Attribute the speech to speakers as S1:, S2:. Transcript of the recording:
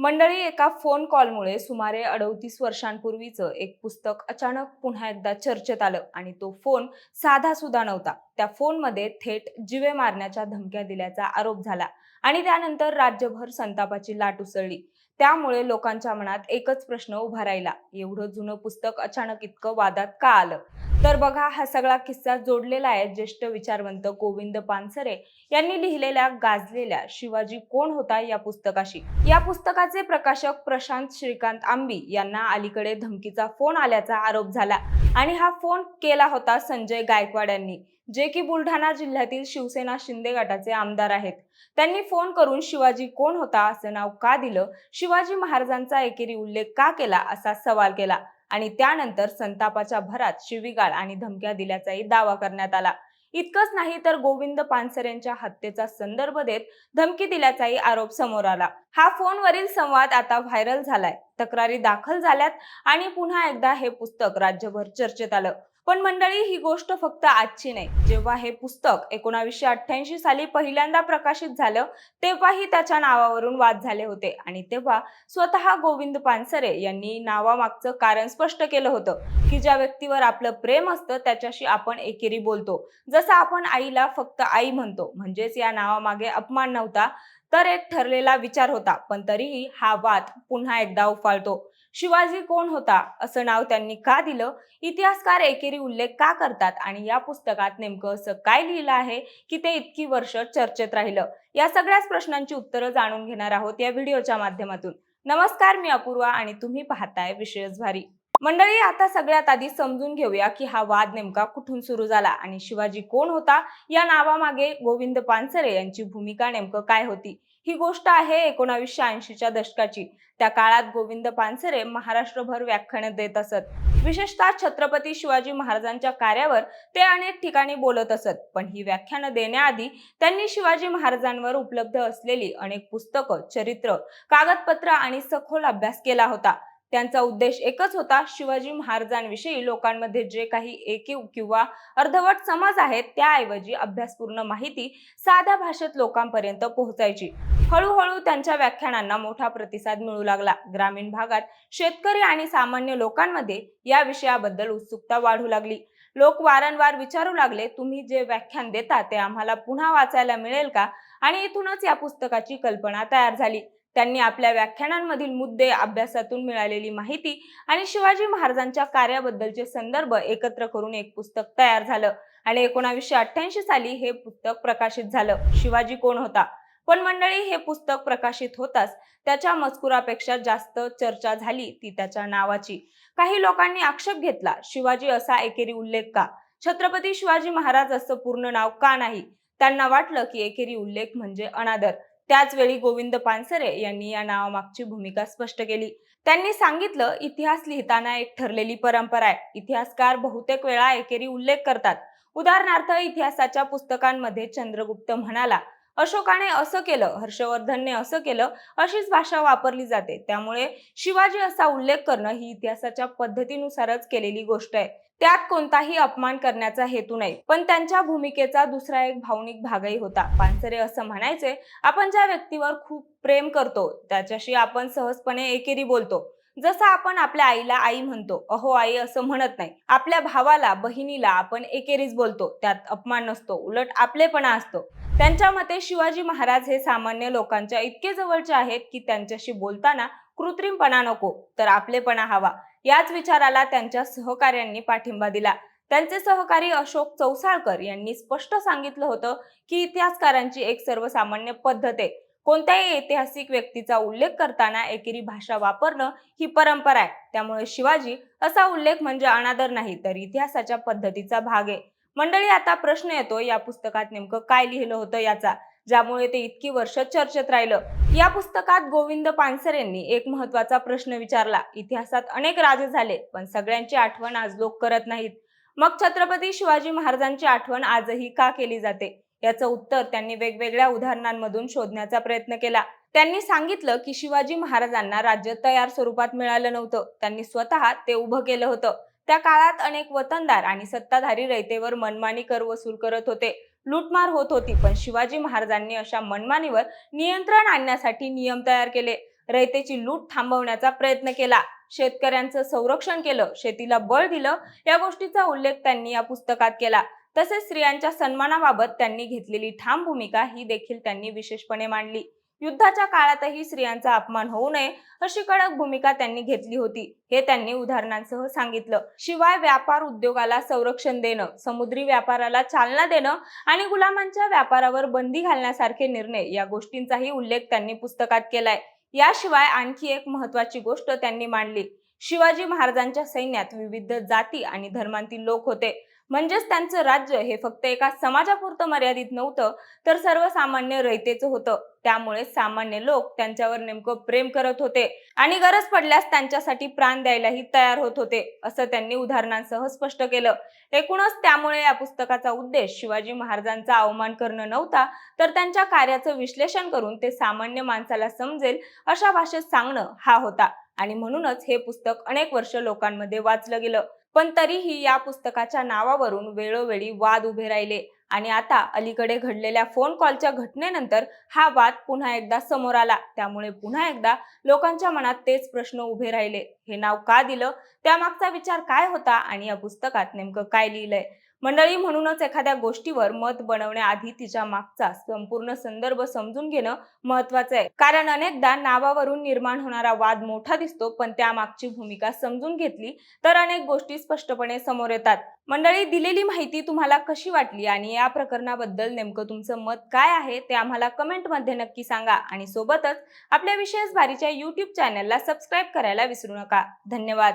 S1: मंडळी, एका फोन कॉलमुळे सुमारे 38 वर्षांपूर्वीचं एक पुस्तक अचानक पुन्हा एकदा चर्चेत आलं आणि तो फोन साधा सुद्धा नव्हता. त्या फोनमध्ये थेट जीवे मारण्याच्या धमक्या दिल्याचा आरोप झाला आणि त्यानंतर राज्यभर संतापाची लाट उसळली. त्यामुळे लोकांच्या मनात एकच प्रश्न उभा राहिला, एवढं जुनं पुस्तक अचानक इतकं वादात का आलं? तर बघा, हा सगळा किस्सा जोडलेला आहे ज्येष्ठ विचारवंत गोविंद पानसरे यांनी लिहिलेल्या गाजलेल्या शिवाजी कोण होता या पुस्तकाशी. या पुस्तकाचे प्रकाशक प्रशांत श्रीकांत आंबी यांना अलीकडे धमकीचा फोन आल्याचा आरोप झाला आणि हा फोन केला होता संजय गायकवाड यांनी, जे की बुलढाणा जिल्ह्यातील शिवसेना शिंदे गटाचे आमदार आहेत. त्यांनी फोन करून शिवाजी कोण होता असं नाव का दिलं, शिवाजी महाराजांचा एकेरी उल्लेख का केला असा सवाल केला आणि त्यानंतर संतापाच्या भरात शिवीगाळ आणि धमक्या दिल्याचाही दावा करण्यात आला. इतकंच नाही तर गोविंद पानसरेंच्या हत्येचा संदर्भ देत धमकी दिल्याचाही आरोप समोर आला. हा फोनवरील संवाद आता व्हायरल झालाय, तक्रारी दाखल झाल्यात आणि पुन्हा एकदा हे पुस्तक राज्यभर चर्चेत आलं. पण मंडळी, ही गोष्ट फक्त आजची नाही. जेव्हा हे पुस्तक 1988 साली पहिल्यांदा प्रकाशित झालं तेव्हाही त्याच्या नावावरून वाद झाले होते आणि तेव्हा स्वतः गोविंद पानसरे यांनी नावामागचं कारण स्पष्ट केलं होतं की ज्या व्यक्तीवर आपलं प्रेम असतं त्याच्याशी आपण एकेरी बोलतो. जसं आपण आईला फक्त आई म्हणतो, म्हणजेच या नावामागे अपमान नव्हता, तर एक ठरलेला विचार होता. पण तरीही हा वाद पुन्हा एकदा उफाळतो. शिवाजी कोण होता असं नाव त्यांनी का दिलं, इतिहासकार एकेरी उल्लेख का करतात आणि या पुस्तकात नेमकं असं काय लिहिलं आहे की ते इतकी वर्ष चर्चेत राहिलं, या सगळ्याच प्रश्नांची उत्तरं जाणून घेणार आहोत या व्हिडिओच्या माध्यमातून. नमस्कार, मी अपूर्वा आणि तुम्ही पाहताय विशेष भारी. मंडळी, आता सगळ्यात आधी समजून घेऊया की हा वाद नेमका कुठून सुरू झाला आणि शिवाजी कोण होता या नावामागे गोविंद पानसरे यांची भूमिका नेमकं काय होती. ही गोष्ट आहे 1980च्या दशकाची. त्या काळात गोविंद पानसरे महाराष्ट्रभर व्याख्यानं देत असत. विशेषतः छत्रपती शिवाजी महाराजांच्या कार्यावर ते अनेक ठिकाणी बोलत असत. पण ही व्याख्यानं देण्याआधी त्यांनी शिवाजी महाराजांवर उपलब्ध असलेली अनेक पुस्तकं, चरित्र, कागदपत्र आणि सखोल अभ्यास केला होता. त्यांचा उद्देश एकच होता, शिवाजी महाराजांविषयी लोकांमध्ये जे काही एकीव किंवा अर्धवट समज आहेत त्याऐवजी अभ्यासपूर्ण माहिती साध्या भाषेत लोकांपर्यंत पोहोचायची. हळूहळू त्यांच्या व्याख्यानांना मोठा प्रतिसाद मिळू लागला. ग्रामीण भागात शेतकरी आणि सामान्य लोकांमध्ये या विषयाबद्दल उत्सुकता वाढू लागली. लोक वारंवार विचारू लागले, तुम्ही जे व्याख्यान देता ते आम्हाला पुन्हा वाचायला मिळेल का? आणि इथूनच या पुस्तकाची कल्पना तयार झाली. त्यांनी आपल्या व्याख्यानांमधील मुद्दे, अभ्यासातून मिळालेली माहिती आणि शिवाजी महाराजांच्या कार्याबद्दलचे संदर्भ एकत्र करून एक पुस्तक तयार झालं आणि 1988 साली हे पुस्तक प्रकाशित झालं, शिवाजी कोण होता. पण मंडळी, हे पुस्तक प्रकाशित होताच त्याच्या मजकुरापेक्षा जास्त चर्चा झाली ती त्याच्या नावाची. काही लोकांनी आक्षेप घेतला, शिवाजी असा एकेरी उल्लेख का? छत्रपती शिवाजी महाराज असं पूर्ण नाव का नाही? त्यांना वाटलं की एकेरी उल्लेख म्हणजे अनादर. त्याच वेळी गोविंद पानसरे यांनी या नावामागची भूमिका स्पष्ट केली. त्यांनी सांगितलं, इतिहास लिहिताना एक ठरलेली परंपरा आहे. इतिहासकार बहुतेक वेळा एकेरी उल्लेख करतात. उदाहरणार्थ, इतिहासाच्या पुस्तकांमध्ये चंद्रगुप्त म्हणाला, अशोकाने असं केलं, हर्षवर्धनने असं केलं, अशीच भाषा वापरली जाते. त्यामुळे शिवाजी असा उल्लेख करणं ही इतिहासाच्या पद्धतीनुसारच केलेली गोष्ट आहे. त्यात कोणताही अपमान करण्याचा हेतू नाही. पण त्यांच्या भूमिकेचा दुसरा एक भावनिक भागही होता. पानसरे असं म्हणायचे, आपण ज्या व्यक्तीवर खूप प्रेम करतो त्याच्याशी आपण सहजपणे एकेरी बोलतो. जसं आपण आपल्या आईला आई म्हणतो, अहो आई असं म्हणत नाही. आपल्या भावाला, बहिणीला आपण एकेरीच बोलतो. त्यात अपमान नसतो, उलट आपलेपणा असतो. त्यांच्या मते शिवाजी महाराज हे सामान्य लोकांच्या इतके जवळचे आहेत की त्यांच्याशी बोलताना कृत्रिमपणा नको, तर आपलेपणा हवा. याच विचाराला त्यांच्या सहकाऱ्यांनी पाठिंबा दिला. त्यांचे सहकारी अशोक चौसाळकर यांनी स्पष्ट सांगितलं होतं की इतिहासकारांची एक सर्वसामान्य पद्धत आहे. कोणत्याही ऐतिहासिक व्यक्तीचा उल्लेख करताना एकेरी भाषा वापरणं ही परंपरा आहे. त्यामुळे शिवाजी असा उल्लेख म्हणजे अनादर नाही, तर इतिहासाच्या पद्धतीचा भाग आहे. मंडळी, आता प्रश्न येतो, या पुस्तकात नेमकं काय लिहिलं होतं याचा, ज्यामुळे ते इतकी वर्ष चर्चेत राहिलं. या पुस्तकात गोविंद पानसरेंनी एक महत्वाचा प्रश्न विचारला. इतिहासात अनेक राजे झाले, पण सगळ्यांची आठवण आज लोक करत नाहीत. मग छत्रपती शिवाजी महाराजांची आठवण आजही का केली जाते? याचं उत्तर त्यांनी वेगवेगळ्या उदाहरणांमधून शोधण्याचा प्रयत्न केला. त्यांनी सांगितलं की शिवाजी महाराजांना राज्य तयार स्वरूपात मिळालं नव्हतं. त्यांनी स्वतः ते उभं केलं होतं. त्या काळात अनेक वतनदार आणि सत्ताधारी रयतेवर मनमानी कर वसूल करत होते. लूटमार होत होती. पण शिवाजी महाराजांनी अशा मनमानीवर नियंत्रण आणण्यासाठी नियम तयार केले. रयतेची लूट थांबवण्याचा प्रयत्न केला, शेतकऱ्यांचं संरक्षण केलं, शेतीला बळ दिलं, या गोष्टीचा उल्लेख त्यांनी या पुस्तकात केला. तसेच स्त्रियांच्या सन्मानाबाबत त्यांनी घेतलेली ठाम भूमिका ही देखील त्यांनी विशेषपणे मांडली. युद्धाच्या काळातही स्त्रियांचा अपमान होऊ नये अशी कडक भूमिका त्यांनी घेतली होती, हे त्यांनी उदाहरणांसह सांगितलं. शिवाय व्यापार उद्योगाला संरक्षण देणं, समुद्री व्यापाराला चालना देणं आणि गुलामांच्या व्यापारावर बंदी घालण्यासारखे निर्णय या गोष्टींचाही उल्लेख त्यांनी पुस्तकात केलाय. याशिवाय आणखी एक महत्त्वाची गोष्ट त्यांनी मांडली. शिवाजी महाराजांच्या सैन्यात विविध जाती आणि धर्मांतील लोक होते. म्हणजेच त्यांचं राज्य हे फक्त एका समाजापुरतं मर्यादित नव्हतं, तर सर्वसामान्य रयतेचं होतं. त्यामुळे सामान्य लोक त्यांच्यावर नेमकं प्रेम करत होते आणि गरज पडल्यास त्यांच्यासाठी प्राण द्यायलाही तयार होत होते, असं त्यांनी उदाहरणांसह स्पष्ट केलं. एकूणच त्यामुळे या पुस्तकाचा उद्देश शिवाजी महाराजांचा अवमान करणं नव्हता, तर त्यांच्या कार्याचं विश्लेषण करून ते सामान्य माणसाला समजेल अशा भाषेत सांगणं हा होता. आणि म्हणूनच हे पुस्तक अनेक वर्ष लोकांमध्ये वाचलं गेलं. पण तरीही या पुस्तकाच्या नावावरून वेळोवेळी वाद उभे राहिले आणि आता अलीकडे घडलेल्या फोन कॉलच्या घटनेनंतर हा वाद पुन्हा एकदा समोर आला. त्यामुळे पुन्हा एकदा लोकांच्या मनात तेच प्रश्न उभे राहिले. हे नाव का दिलं, त्यामागचा विचार काय होता आणि या पुस्तकात नेमकं काय लिहिलंय? मंडळी, म्हणूनच एखाद्या गोष्टीवर मत बनवण्याआधी तिच्या मागचा संपूर्ण संदर्भ समजून घेणं महत्वाचं आहे. कारण अनेकदा नावावरून निर्माण होणारा वाद मोठा दिसतो, पण त्यामागची भूमिका समजून घेतली तर अनेक गोष्टी स्पष्टपणे समोर येतात. मंडळी, दिलेली माहिती तुम्हाला कशी वाटली आणि या प्रकरणाबद्दल नेमकं तुमचं मत काय आहे ते आम्हाला कमेंटमध्ये नक्की सांगा. आणि सोबतच आपल्या विशेष भारीच्या YouTube चॅनलला सबस्क्राईब करायला विसरू नका. धन्यवाद.